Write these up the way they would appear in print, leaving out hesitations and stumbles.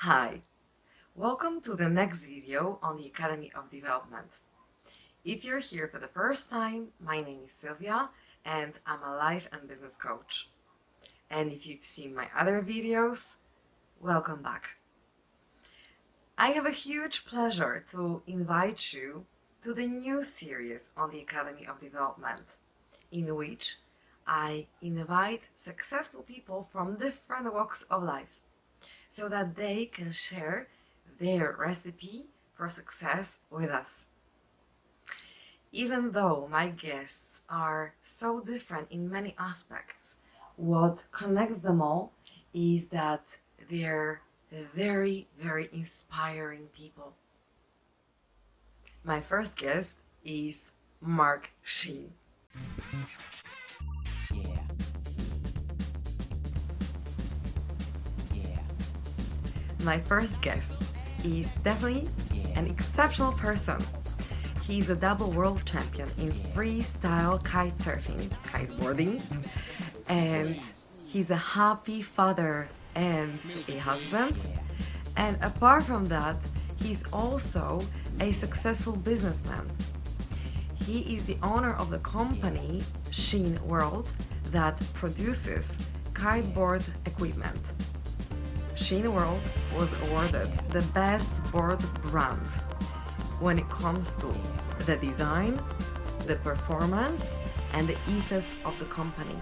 Hi, welcome to the next video on the Academy of Development. If you're here for the first time, my name is Sylwia and I'm a life and business coach. And if you've seen my other videos, welcome back. I have a huge pleasure to invite you to the new series on the Academy of Development, in which I invite successful people from different walks of life so that they can share their recipe for success with us. Even though my guests are so different in many aspects, what connects them all is that they're very, very inspiring people. My first guest is Mark Shinn. Yeah. Yeah. My first guest is definitely an exceptional person. He's a double world champion in freestyle kite surfing, kiteboarding, and he's a happy father and a husband. And apart from that, he's also a successful businessman. He is the owner of the company Shinn World that produces kiteboard equipment. Shinn World was awarded the best board brand when it comes to the design, the performance, and the ethos of the company.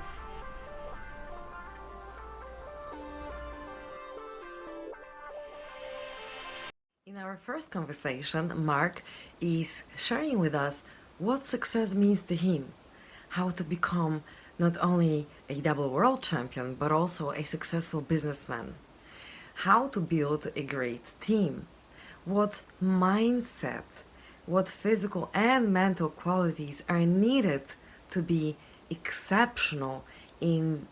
In our first conversation, Mark is sharing with us what success means to him, how to become not only a double world champion, but also a successful businessman, how to build a great team, what mindset, what physical and mental qualities are needed to be exceptional in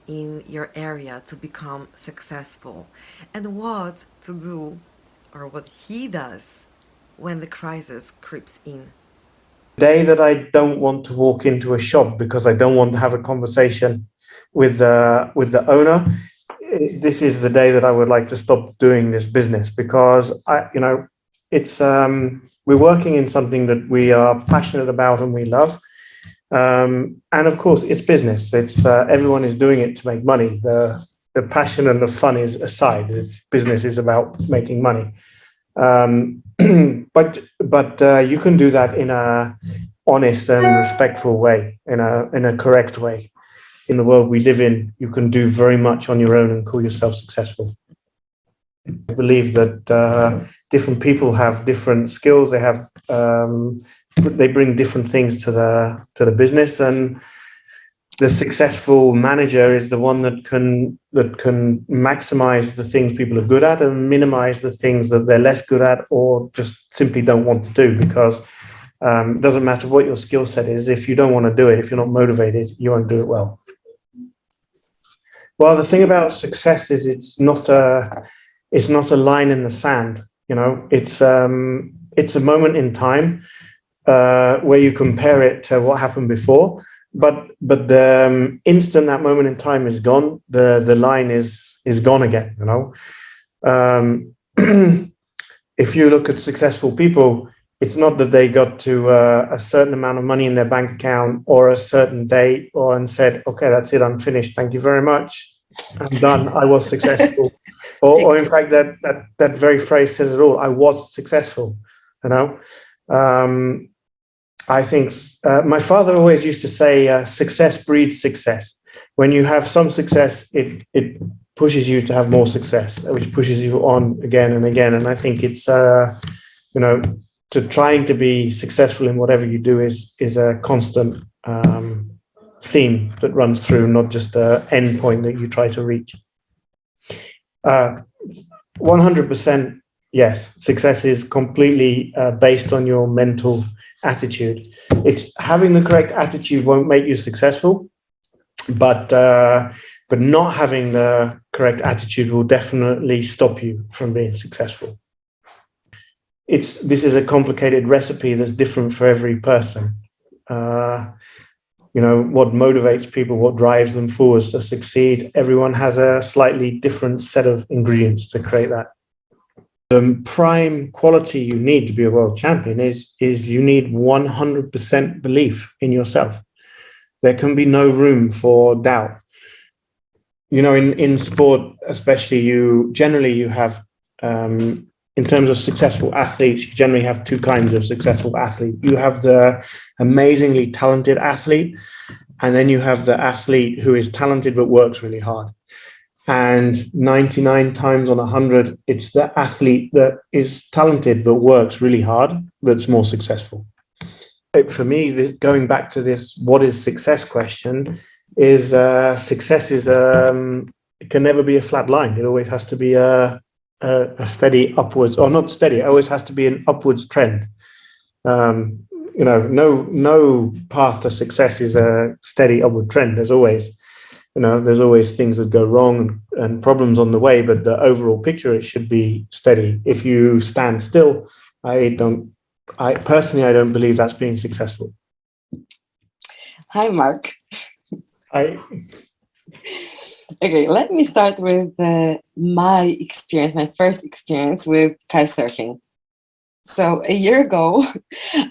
your area to become successful, and what to do or what he does when the crisis creeps in. Day that I don't want to walk into a shop because I don't want to have a conversation with the owner, this is the day that I would like to stop doing this business, because it's we're working in something that we are passionate about and we love, and of course it's business. It's everyone is doing it to make money. The passion and the fun is aside. Business is about making money. But you can do that in a honest and respectful way, in a correct way. In the world we live in, you can do very much on your own and call yourself successful. I believe that different people have different skills. They bring different things to the business, and the successful manager is the one that can maximize the things people are good at and minimize the things that they're less good at or just simply don't want to do, because it doesn't matter what your skill set is. If you don't want to do it, if you're not motivated, you won't do it well. Well, the thing about success is it's not a line in the sand. It's a moment in time where you compare it to what happened before. But the instant that moment in time is gone, the line is gone again. If you look at successful people, it's not that they got to a certain amount of money in their bank account or a certain date and said, "Okay, that's it, I'm finished. Thank you very much. I'm done. I was successful." or in fact, that very phrase says it all. I was successful. I think my father always used to say, success breeds success. When you have some success, it pushes you to have more success, which pushes you on again and again. And I think it's, to trying to be successful in whatever you do is a constant theme that runs through, not just the end point that you try to reach. 100%, yes, success is completely based on your mental attitude. It's having the correct attitude won't make you successful, but not having the correct attitude will definitely stop you from being successful. This is a complicated recipe that's different for every person. What motivates people, what drives them forwards to succeed. Everyone has a slightly different set of ingredients to create that. the prime quality you need to be a world champion is you need 100% belief in yourself. There can be no room for doubt. You know, in sport, especially, you have, in terms of successful athletes, you generally have two kinds of successful athlete. You have the amazingly talented athlete, and then you have the athlete who is talented but works really hard. And 99 times on 100, it's the athlete that is talented but works really hard that's more successful. For me, going back to this "what is success" question, is success is it can never be a flat line. It always has to be a steady upwards, or not steady. It always has to be an upwards trend. You know, no path to success is a steady upward trend. There's always things that go wrong and problems on the way, but the overall picture, it should be steady. If you stand still, I personally don't believe that's being successful. Hi, Mark. Okay, let me start with my first experience with kite surfing. So a year ago,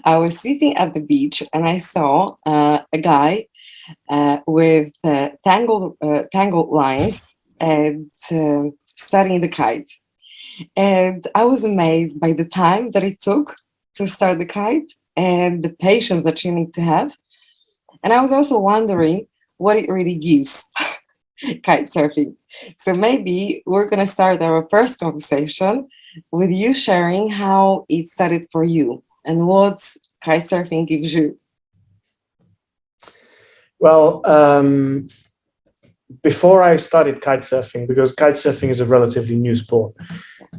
I was sitting at the beach and I saw a guy with tangled lines and studying the kite. And I was amazed by the time that it took to start the kite and the patience that you need to have. And I was also wondering what it really gives, kite surfing. So maybe we're going to start our first conversation with you sharing how it started for you and what kite surfing gives you. well, before I started kite surfing, because kite surfing is a relatively new sport,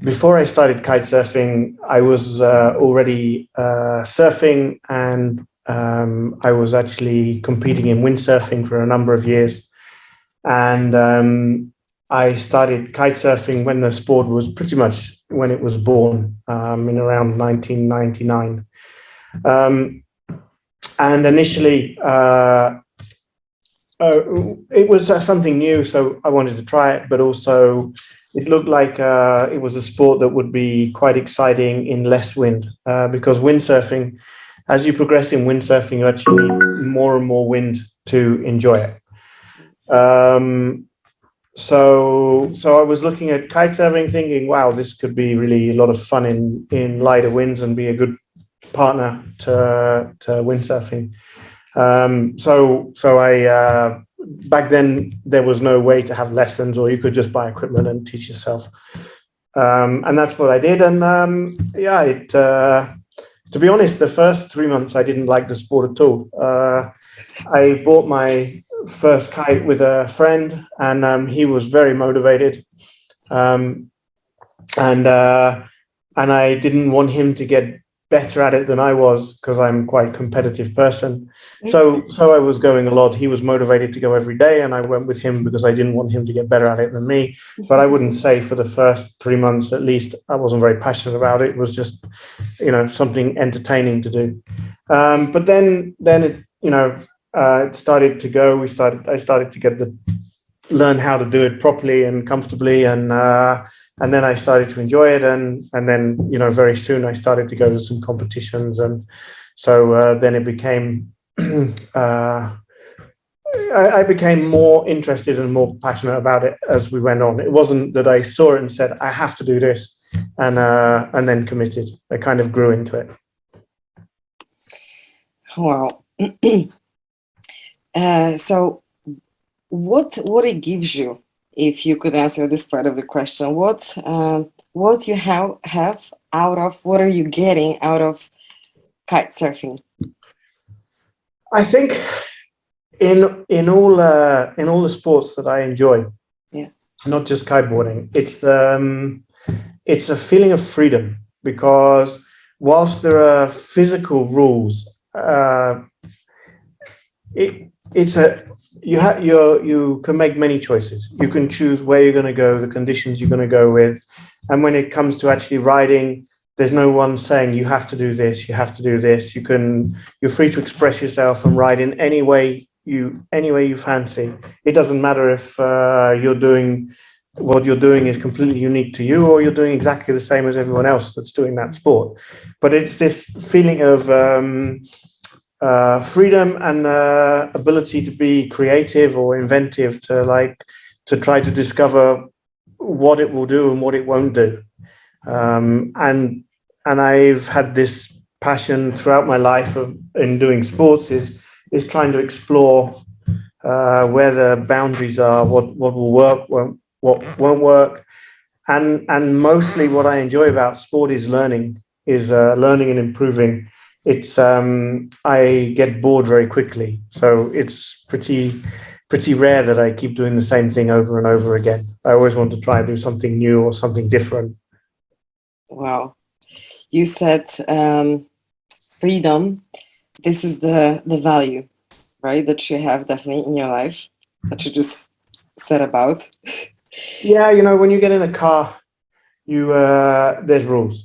before I started kite surfing, I was already surfing, and I was actually competing in windsurfing for a number of years. And I started kite surfing when the sport was pretty much when it was born, in around 1999. And initially, it was something new, so I wanted to try it, but also it looked like it was a sport that would be quite exciting in less wind, because windsurfing, as you progress in windsurfing, you actually need more and more wind to enjoy it. So I was looking at kite surfing, thinking, wow, this could be really a lot of fun in lighter winds and be a good partner to windsurfing. So I back then there was no way to have lessons, or you could just buy equipment and teach yourself. And that's what I did. And to be honest, the first 3 months I didn't like the sport at all. I bought my first kite with a friend, and he was very motivated. And I didn't want him to get better at it than I was, because I'm quite a competitive person. So I was going a lot. He was motivated to go every day, and I went with him because I didn't want him to get better at it than me. But I wouldn't say for the first 3 months, at least, I wasn't very passionate about it. It was just, something entertaining to do. But then it, it started to go. I started to learn how to do it properly and comfortably, and then I started to enjoy it, and then very soon I started to go to some competitions, and so then it became I became more interested and more passionate about it as we went on. It wasn't that I saw it and said I have to do this, and then committed. I kind of grew into it. Wow. So what it gives you, if you could answer this part of the question, what you have out of, what are you getting out of kite surfing? I think in all the sports that I enjoy, not just kiteboarding, it's a feeling of freedom, because whilst there are physical rules, you can make many choices. You can choose where you're going to go, the conditions you're going to go with, and when it comes to actually riding, there's no one saying you have to do this, you have to do this. You're free to express yourself and ride in any way you fancy. It doesn't matter if you're doing what you're doing is completely unique to you, or you're doing exactly the same as everyone else that's doing that sport. But it's this feeling of freedom and ability to be creative or inventive, to try to discover what it will do and what it won't do. And I've had this passion throughout my life in doing sports is trying to explore where the boundaries are, what will work, what won't work, and mostly what I enjoy about sport is learning and improving. It's I get bored very quickly, so it's pretty rare that I keep doing the same thing over and over again. I always want to try and do something new or something different. Wow. You said freedom. This is the value, right? That you have definitely in your life that you just said about. Yeah, when you get in a car, you there's rules.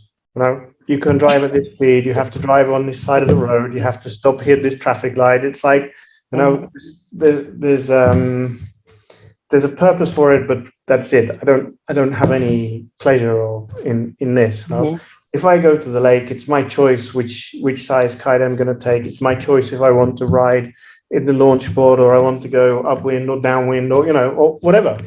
You can drive at this speed. You have to drive on this side of the road. You have to stop here at this traffic light. It's like, there's a purpose for it, but that's it. I don't have any pleasure or in this. If I go to the lake, it's my choice which size kite I'm going to take. It's my choice if I want to ride in the launch board, or I want to go upwind or downwind, or or whatever.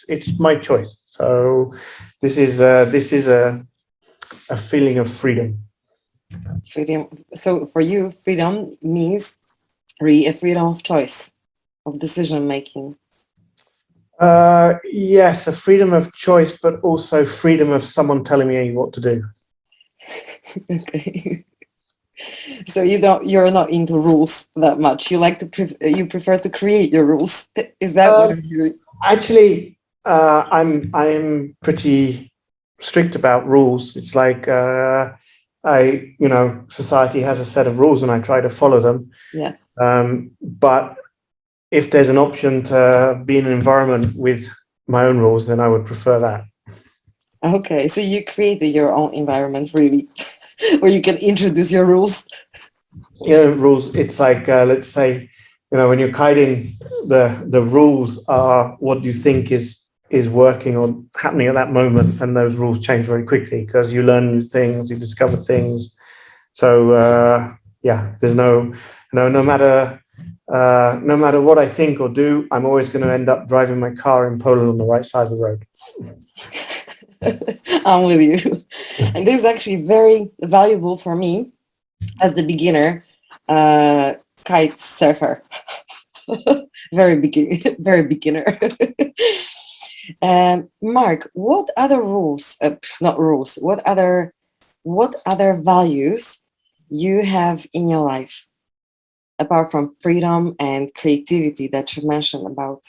It's my choice. So this is a feeling of freedom. Freedom. So for you, freedom means really a freedom of choice, of decision making. Yes, a freedom of choice, but also freedom of someone telling me what to do. Okay. So you're not into rules that much. You like to you prefer to create your rules. Is that what you're doing? Actually, I'm pretty strict about rules. It's like society has a set of rules and I try to follow them. Yeah. But if there's an option to be in an environment with my own rules, then I would prefer that. Okay, so you created your own environment, really, where you can introduce your rules. Rules. It's like let's say, when you're kiting, the rules are what you think is working or happening at that moment, and those rules change very quickly because you learn new things, you discover things. So there's no matter what I think or do, I'm always going to end up driving my car in Poland on the right side of the road. I'm with you. And this is actually very valuable for me as the beginner kite surfer. Very beginner. Mark, what other rules, not rules, what other values you have in your life apart from freedom and creativity that you mentioned about?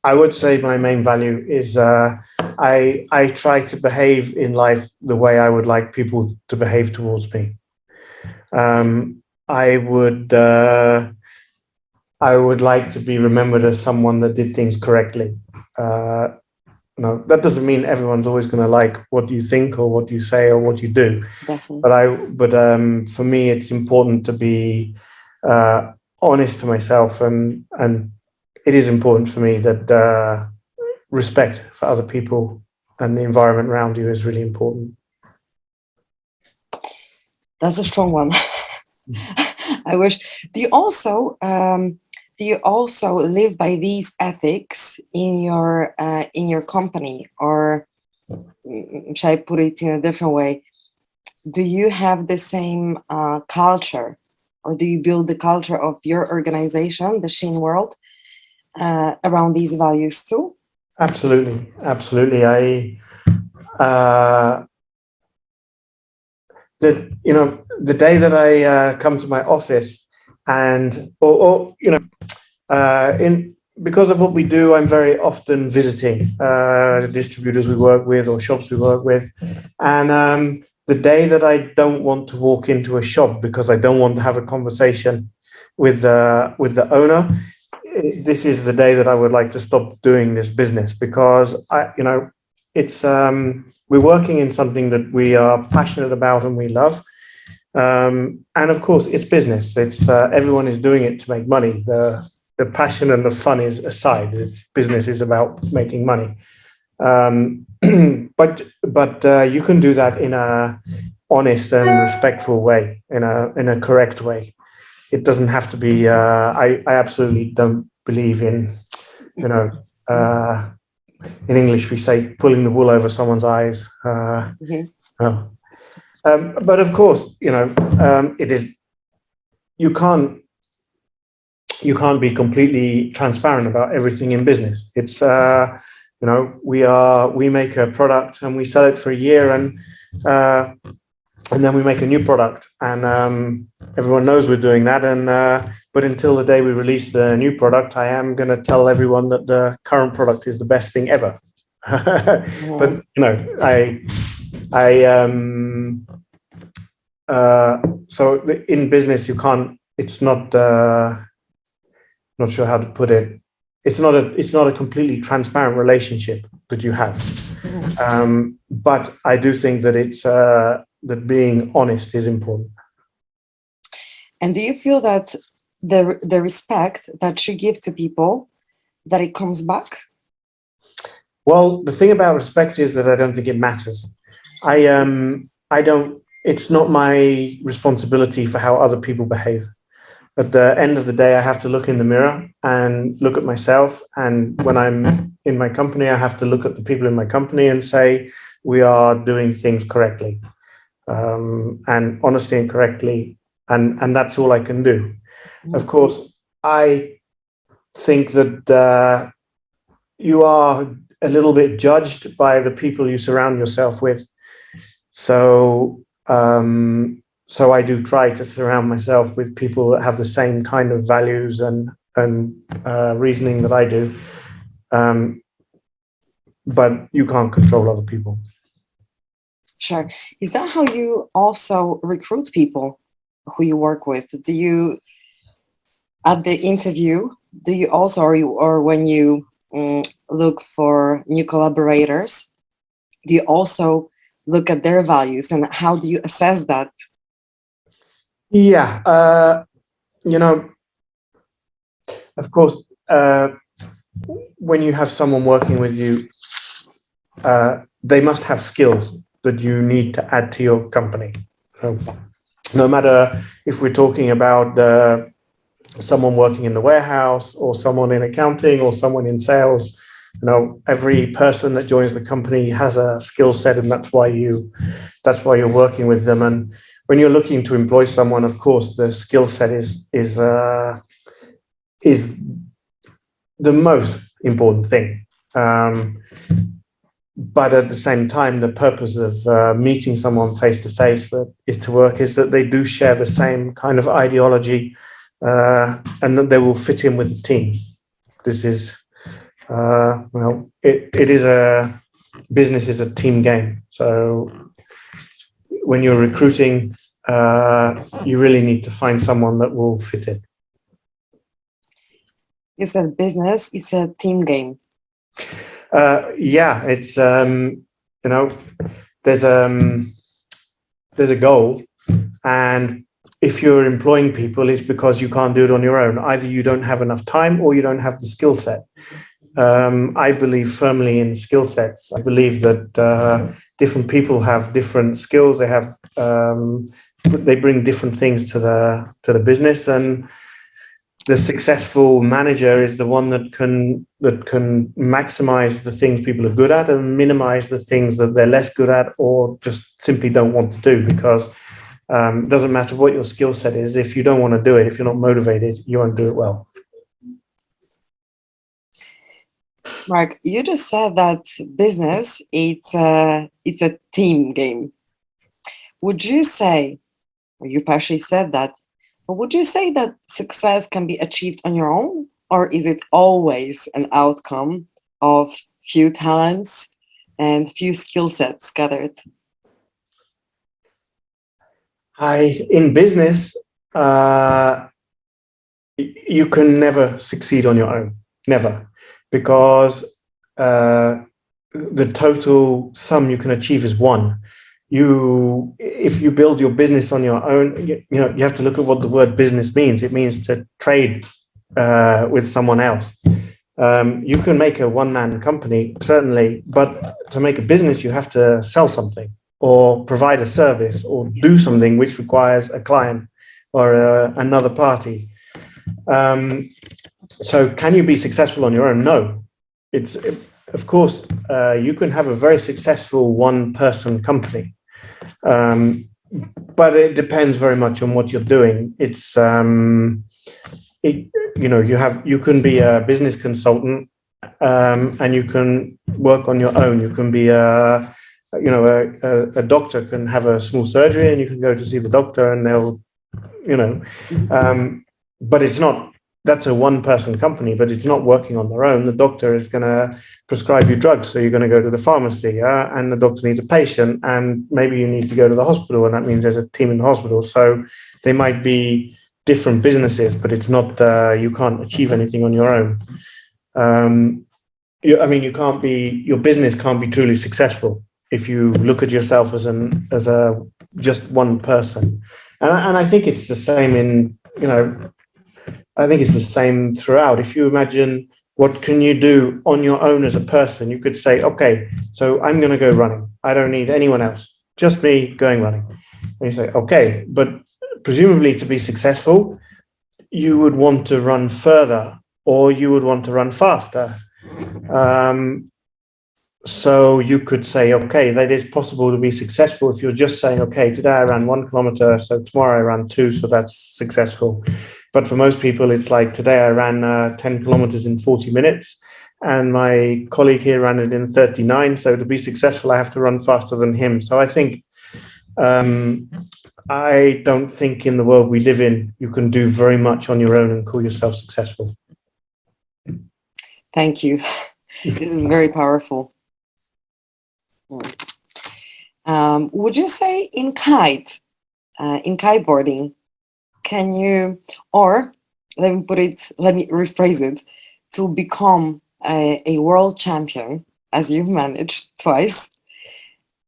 I would say my main value is I try to behave in life the way I would like people to behave towards me. I would like to be remembered as someone that did things correctly. No, that doesn't mean everyone's always going to like what you think or what you say or what you do. Definitely. But for me, it's important to be honest to myself, and it is important for me that respect for other people and the environment around you is really important. That's a strong one. I wish. Do you also live by these ethics in your company, or should I put it in a different way? Do you have the same culture, or do you build the culture of your organization, the Shinn World, around these values too? Absolutely. The day that I come to my office, and because of what we do, I'm very often visiting distributors we work with or shops we work with, and the day that I don't want to walk into a shop because I don't want to have a conversation with the owner, this is the day that I would like to stop doing this business, because it's we're working in something that we are passionate about and we love, And of course, it's business. It's everyone is doing it to make money. The passion and the fun is aside. Business is about making money. But you can do that in a honest and respectful way, in a correct way. It doesn't have to be. I absolutely don't believe in, you know. In English, we say pulling the wool over someone's eyes. Oh. But of course, it is. You can't be completely transparent about everything in business. It's we make a product and we sell it for a year, and then we make a new product, and everyone knows we're doing that. And but until the day we release the new product, I am going to tell everyone that the current product is the best thing ever. But so in business, you can't. It's not. Not sure how to put it. It's not a completely transparent relationship that you have. But I do think that it's that being honest is important. And do you feel that the respect that you give to people, that it comes back? Well, the thing about respect is that I don't think it matters. I don't. It's not my responsibility for how other people behave. At the end of the day, I have to look in the mirror and look at myself. And when I'm in my company, I have to look at the people in my company and say, we are doing things correctly, and honestly and correctly. And that's all I can do. Of course, I think that you are a little bit judged by the people you surround yourself with. So I do try to surround myself with people that have the same kind of values and reasoning that I do. But you can't control other people. Sure. Is that how you also recruit people who you work with? Do you, at the interview, do you also, or when you look for new collaborators, do you also look at their values, and how do you assess that? Yeah, of course, when you have someone working with you, they must have skills that you need to add to your company. So no matter if we're talking about someone working in the warehouse or someone in accounting or someone in sales, every person that joins the company has a skill set, and that's why you're working with them. And when you're looking to employ someone, of course, the skill set is the most important thing. But at the same time, the purpose of meeting someone face to face is that they do share the same kind of ideology, and that they will fit in with the team. This is business is a team game. So when you're recruiting, you really need to find someone that will fit in. You said business is a team game. Yeah, it's there's a goal, and if you're employing people, it's because you can't do it on your own. Either you don't have enough time or you don't have the skill set. I believe firmly in skill sets. I believe that different people have different skills. They bring different things to the business, and the successful manager is the one that can maximize the things people are good at and minimize the things that they're less good at or just simply don't want to do. Because it doesn't matter what your skill set is, if you don't want to do it, if you're not motivated, you won't do it well. Mark, you just said that business it's a team game. Would you say, or you partially said that, but would you say that success can be achieved on your own, or is it always an outcome of few talents and few skill sets gathered? In business, you can never succeed on your own, never, because the total sum you can achieve is one. if you build your business on your own, you have to look at what the word business means. It means to trade with someone else. You can make a one-man company, certainly, but to make a business, you have to sell something or provide a service or do something which requires a client or another party. So can you be successful on your own? No. Of course, you can have a very successful one-person company, but it depends very much on what you're doing. You can be a business consultant, and you can work on your own. You can be a doctor can have a small surgery, and you can go to see the doctor, and they'll, but it's not. That's a one-person company, but it's not working on their own. The doctor is going to prescribe you drugs, so you're going to go to the pharmacy, and the doctor needs a patient, and maybe you need to go to the hospital, and that means there's a team in the hospital. So they might be different businesses, but it's not. You can't achieve anything on your own. Your business can't be truly successful if you look at yourself as a just one person. And I think it's the same I think it's the same throughout. If you imagine what can you do on your own as a person, you could say, okay, so I'm going to go running. I don't need anyone else, just me going running. And you say, okay, but presumably to be successful, you would want to run further or you would want to run faster. So you could say, okay, that is possible to be successful if you're just saying, okay, today I ran 1 kilometer, so tomorrow I ran 2, so that's successful. But for most people, it's like today I ran 10 kilometers in 40 minutes, and my colleague here ran it in 39. So to be successful, I have to run faster than him. So I think, I don't think in the world we live in, you can do very much on your own and call yourself successful. Thank you. This is very powerful. Would you say in kiteboarding, can you, or let me rephrase it, to become a world champion, as you've managed twice,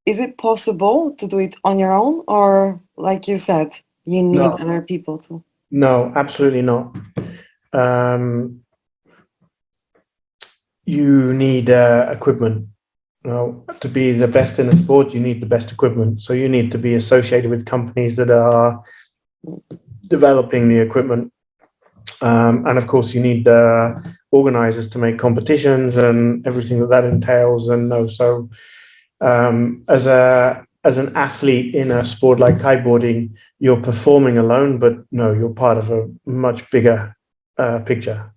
is it possible to do it on your own, or like you said, you need other people to? No, absolutely not. You need equipment. To be the best in the sport, you need the best equipment. So you need to be associated with companies that are developing the equipment. And of course, you need organizers to make competitions and everything that entails. And so as an athlete in a sport like kiteboarding, you're performing alone, but no, you're part of a much bigger picture.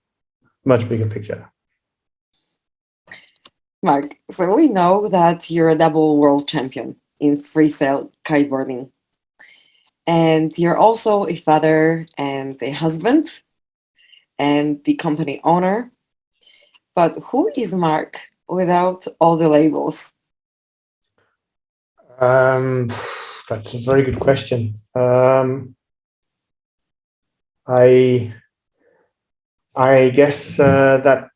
Mark, so we know that you're a double world champion in freestyle kiteboarding. And you're also a father and a husband and the company owner. But who is Mark without all the labels? That's a very good question. I guess that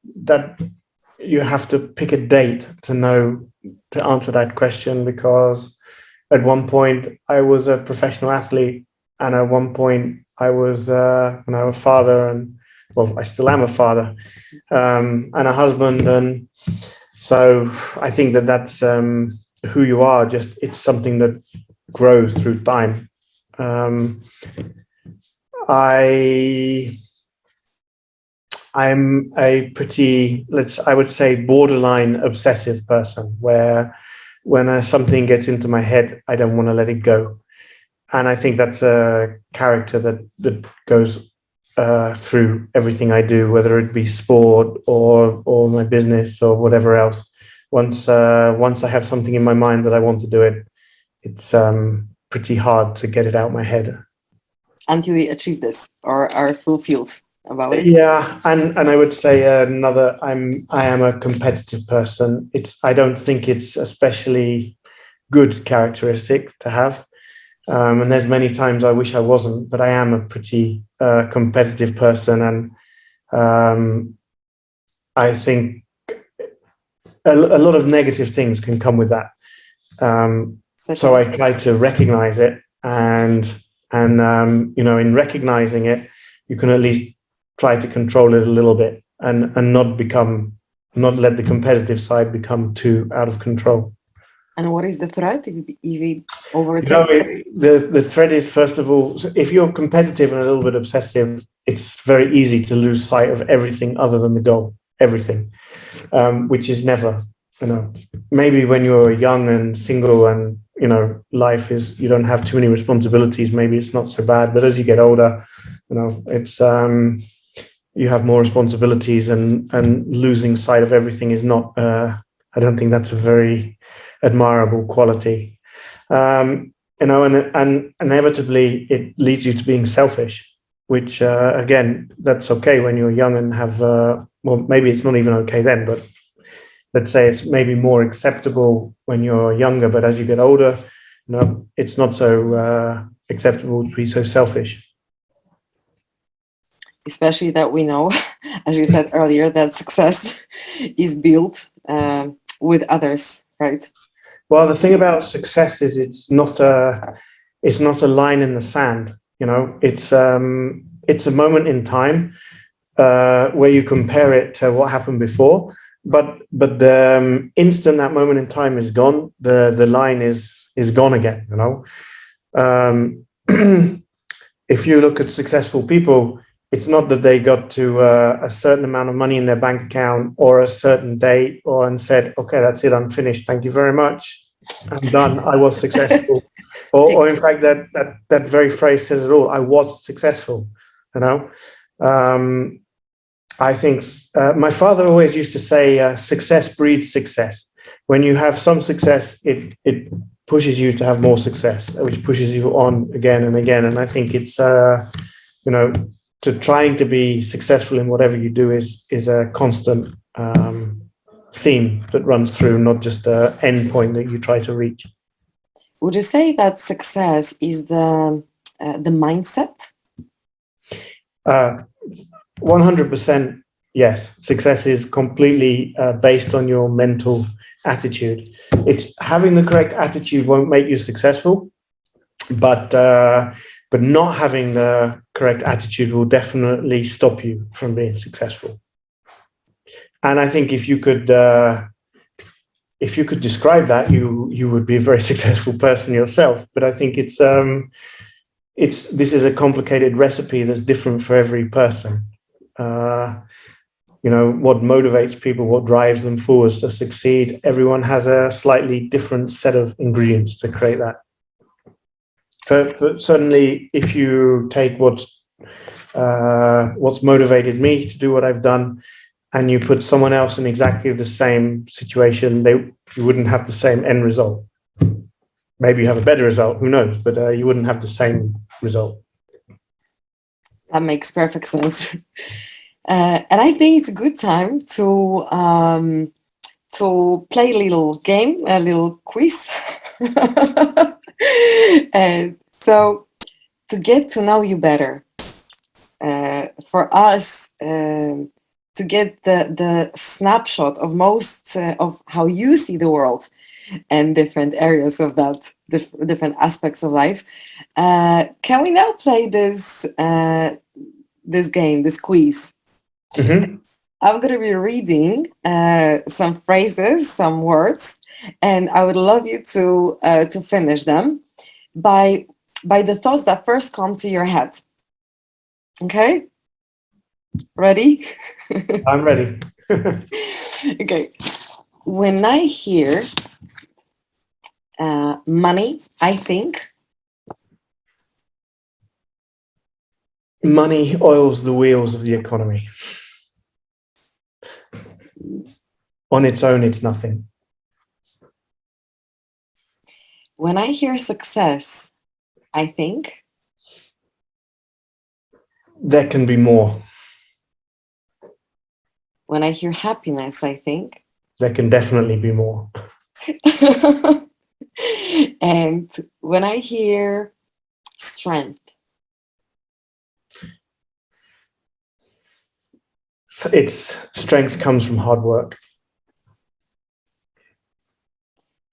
you have to pick a date to answer that question, because at one point I was a professional athlete, and at one point I was when I was a father, and I still am a father, and a husband, and so I think that's who you are. Just it's something that grows through time. I'm a pretty, I would say, borderline obsessive person, where when something gets into my head, I don't want to let it go. And I think that's a character that goes through everything I do, whether it be sport or my business or whatever else. Once I have something in my mind that I want to do it, it's pretty hard to get it out of my head. Until you achieve this or are fulfilled about it. Yeah, and I would say I am a competitive person. I don't think it's especially good characteristic to have. And there's many times I wish I wasn't, but I am a pretty competitive person, and I think a lot of negative things can come with that. So I try to recognize it, and in recognizing it, you can at least try to control it a little bit, and not let the competitive side become too out of control. And what is the threat if we overtake? The threat is, first of all, if you're competitive and a little bit obsessive, it's very easy to lose sight of everything other than the goal, everything, which is never, maybe when you're young and single and, life is, you don't have too many responsibilities, maybe it's not so bad. But as you get older, it's, you have more responsibilities, and losing sight of everything is not, I don't think that's a very admirable quality. And inevitably it leads you to being selfish, which, again, that's okay when you're young and have, maybe it's not even okay then, but let's say it's maybe more acceptable when you're younger, but as you get older, it's not so acceptable to be so selfish. Especially that we know, as you said earlier, that success is built with others, right? Well, the thing about success is it's not a line in the sand. It's a moment in time where you compare it to what happened before, but the instant that moment in time is gone, the line is gone again. If you look at successful people, it's not that they got to a certain amount of money in their bank account or a certain date and said, okay, that's it, I'm finished, thank you very much, I'm done, I was successful. or in fact, that very phrase says it all, I was successful. I think my father always used to say, success breeds success. When you have some success, it pushes you to have more success, which pushes you on again and again. And I think it's, to trying to be successful in whatever you do is a constant theme that runs through, not just the end point that you try to reach. Would you say that success is the mindset? 100% yes. Success is completely based on your mental attitude. It's having the correct attitude won't make you successful, but not having the correct attitude will definitely stop you from being successful. And I think if you could describe that, you would be a very successful person yourself. But I think this is a complicated recipe that's different for every person. What motivates people, what drives them forwards to succeed, everyone has a slightly different set of ingredients to create that. Certainly, if you take what's motivated me to do what I've done, and you put someone else in exactly the same situation, you wouldn't have the same end result. Maybe you have a better result, who knows? But you wouldn't have the same result. That makes perfect sense. And I think it's a good time to play a little game, a little quiz. And so, to get to know you better, for us to get the snapshot of most of how you see the world and different areas of that, different aspects of life, can we now play this game, this quiz? Mm-hmm. I'm going to be reading some phrases, some words, and I would love you to finish them by the thoughts that first come to your head. Okay? Ready? I'm ready. Okay. When I hear money, I think money oils the wheels of the economy. On its own, it's nothing. When I hear success, I think there can be more. When I hear happiness, I think there can definitely be more. And when I hear strength, its strength comes from hard work.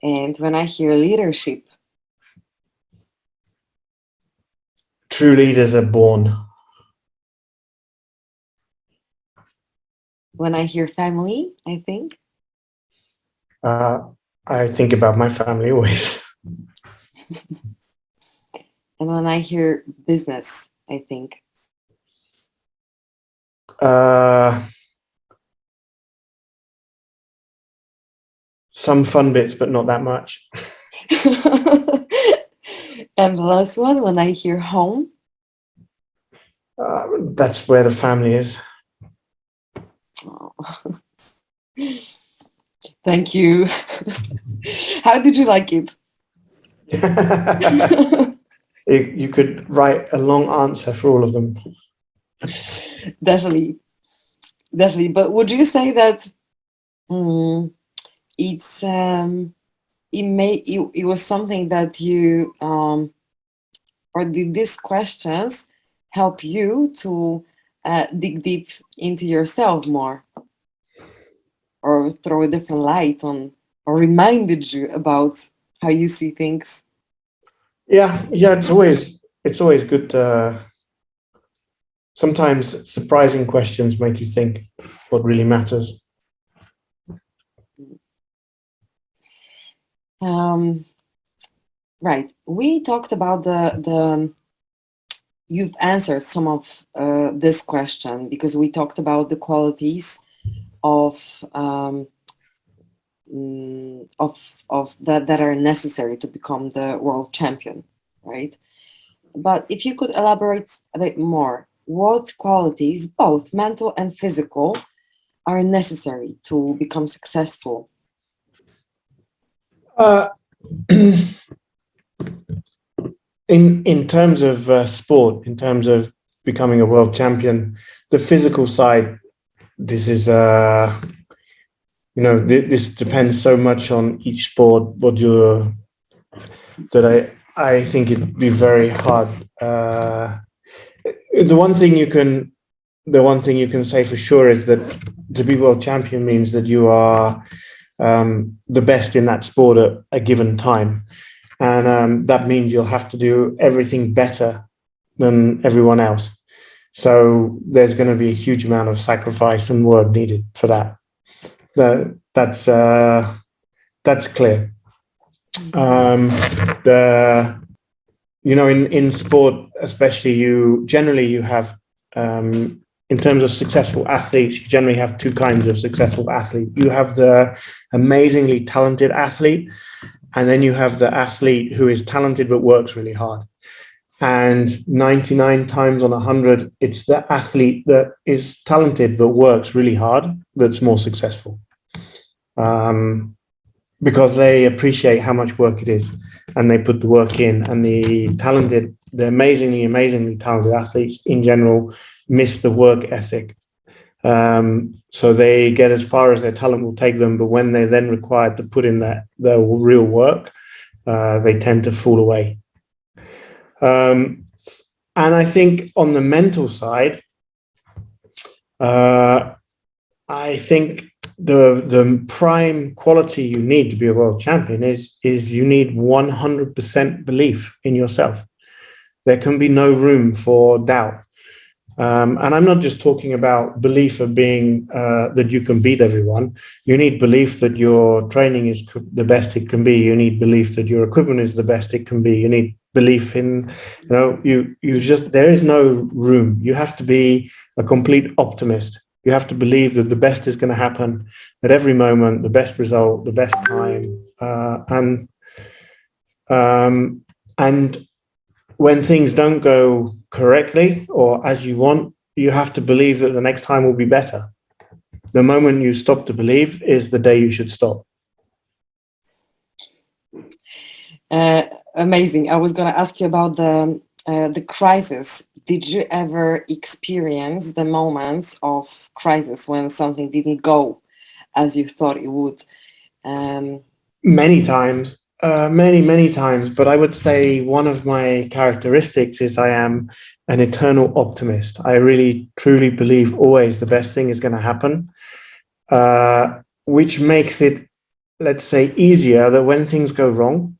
And when I hear leadership, true leaders are born. When I hear family, I think. I think about my family always. And when I hear business, I think. Some fun bits, but not that much. And the last one, when I hear home. That's where the family is. Oh. Thank you. How did you like it? You could write a long answer for all of them. Definitely. But would you say that it's it was something that you or did these questions help you to dig deep into yourself more, or throw a different light on, or reminded you about how you see things? Yeah. It's always good to. Sometimes surprising questions make you think what really matters. Right. We talked about the you've answered some of this question, because we talked about the qualities of that are necessary to become the world champion, right? But if you could elaborate a bit more, what qualities, both mental and physical, are necessary to become successful? In terms of sport, in terms of becoming a world champion, the physical side, this is this depends so much on each sport. I think it'd be very hard. The one thing you can say for sure is that to be world champion means that you are the best in that sport at a given time. And that means you'll have to do everything better than everyone else. So there's going to be a huge amount of sacrifice and work needed for that. That's clear. In sport, especially, you have in terms of successful athletes, you generally have two kinds of successful athlete. You have the amazingly talented athlete, and then you have the athlete who is talented but works really hard. And 99 times on 100, it's the athlete that is talented but works really hard that's more successful. Because they appreciate how much work it is, and they put the work in. And the amazingly talented athletes in general miss the work ethic. So they get as far as their talent will take them, but when they're then required to put in the real work, they tend to fall away. And I think on the mental side, I think the prime quality you need to be a world champion is you need 100% belief in yourself. There can be no room for doubt. And I'm not just talking about belief of being that you can beat everyone. You need belief that your training is the best it can be. You need belief that your equipment is the best it can be. You need belief in, there is no room. You have to be a complete optimist. You have to believe that the best is going to happen at every moment, the best result, the best time. And when things don't go correctly or as you want, you have to believe that the next time will be better. The moment you stop to believe is the day you should stop. Amazing. I was going to ask you about the crisis. Did you ever experience the moments of crisis when something didn't go as you thought it would? Many times. Many times, but I would say one of my characteristics is I am an eternal optimist. I really truly believe always the best thing is going to happen, which makes it, let's say, easier that when things go wrong,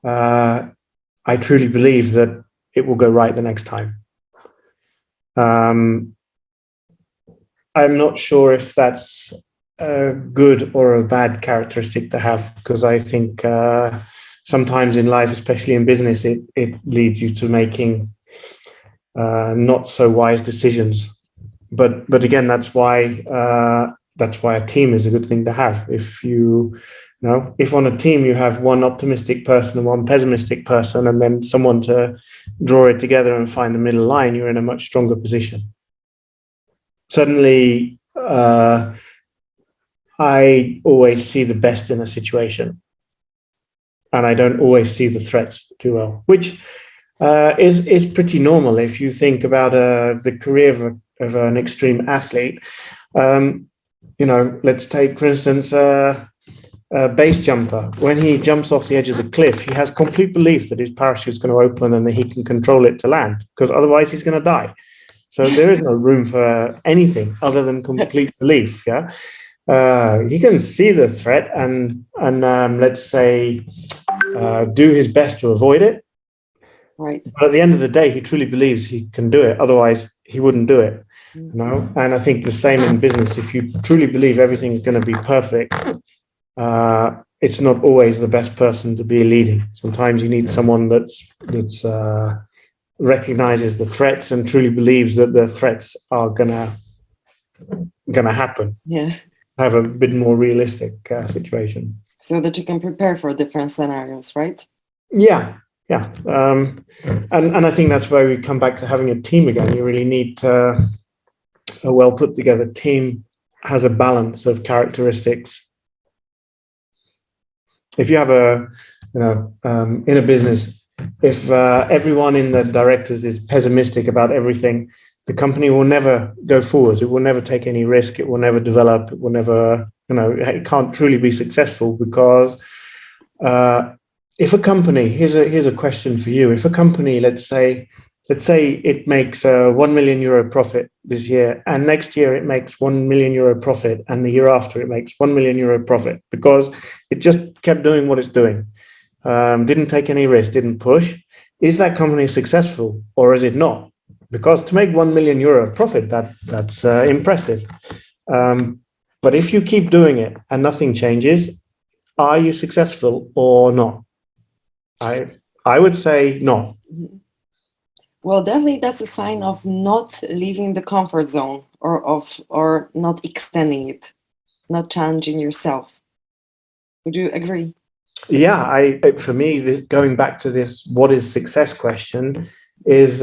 I truly believe that it will go right the next time. I'm not sure if that's a good or a bad characteristic to have, because I think sometimes in life, especially in business, it leads you to making not so wise decisions. But again, that's why a team is a good thing to have. If on a team you have one optimistic person and one pessimistic person, and then someone to draw it together and find the middle line, you're in a much stronger position. Suddenly, I always see the best in a situation, and I don't always see the threats too well, which is pretty normal if you think about the career of an extreme athlete. Let's take, for instance, a base jumper. When he jumps off the edge of the cliff, he has complete belief that his parachute is going to open and that he can control it to land, because otherwise he's going to die. So there is no room for anything other than complete belief. Yeah, he can see the threat and let's say do his best to avoid it. Right. But at the end of the day, he truly believes he can do it. Otherwise, he wouldn't do it. No, and I think the same in business. If you truly believe everything is going to be perfect, it's not always the best person to be leading. Sometimes you need someone that's recognizes the threats and truly believes that the threats are gonna happen. Yeah. Have a bit more realistic situation. So that you can prepare for different scenarios, right? Yeah. And I think that's where we come back to having a team again. You really need a well put together team has a balance of characteristics. If you have in a business, if everyone in the directors is pessimistic about everything, the company will never go forward. It will never take any risk. It will never develop. It will never, it can't truly be successful, because if a company, here's a question for you. If a company, let's say it makes a 1 million euro profit this year, and next year it makes 1 million euro profit, and the year after it makes 1 million euro profit, because it just kept doing what it's doing, didn't take any risk, didn't push. Is that company successful or is it not? Because to make 1 million euro profit, that's impressive. But if you keep doing it and nothing changes, are you successful or not? I would say no. Well, definitely that's a sign of not leaving the comfort zone, or not extending it, not challenging yourself. Would you agree? Yeah, for me, going back to this what is success question, is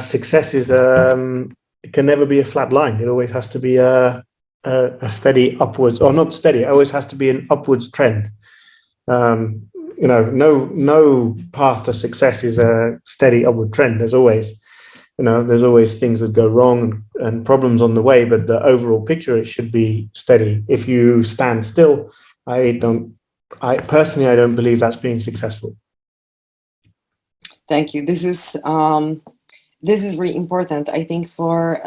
success is it can never be a flat line. It always has to be a steady upwards, or not steady. It always has to be an upwards trend. No path to success is a steady upward trend. There's always things that go wrong and problems on the way, but the overall picture, it should be steady. If you stand still, I personally don't believe that's being successful. Thank you. This is really important, I think, for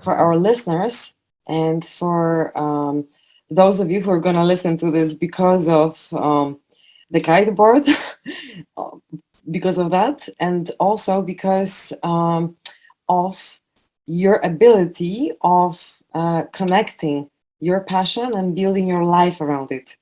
our listeners, and for those of you who are going to listen to this because of the kiteboard, because of that, and also because of your ability of connecting your passion and building your life around it.